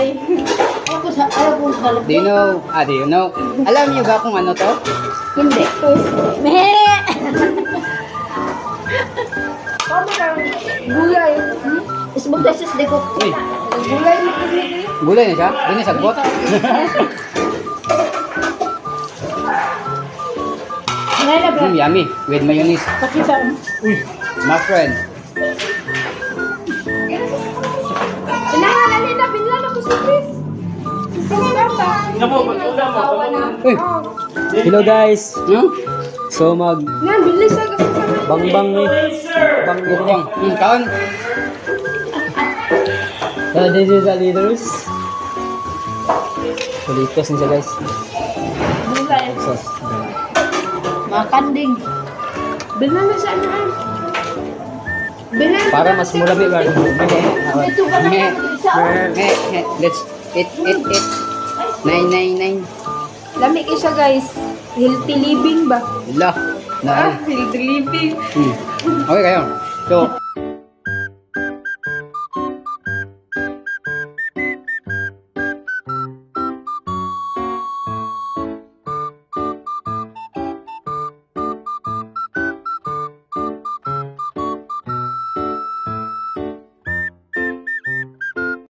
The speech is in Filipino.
ay. Do you know? Do you know? Alam niyo ba kung ano to? Hindi. Mehe! Gulay. Isbog beses di ko. Uy, Gulay. gulay na siya? Hindi na sagbot? Yummy. With mayonnaise. Pakita. Uy, my friend. Pinangalan nila, binila na ko si Chris. Uy, Hello guys. no? So mag Nga, bilis sa bangbang ni. Dito bang? Kaon. So this is a leaders. Kulitos niya guys. gulay. Sauce. Mga kanding. Binila na sa ano. Binila. Para mas mulabi ba? Ito ka na Meh. isa. Let's eat. 999. Lamig siya guys. Healthy living ba? La. Na. Healthy living. Okay kayo. So,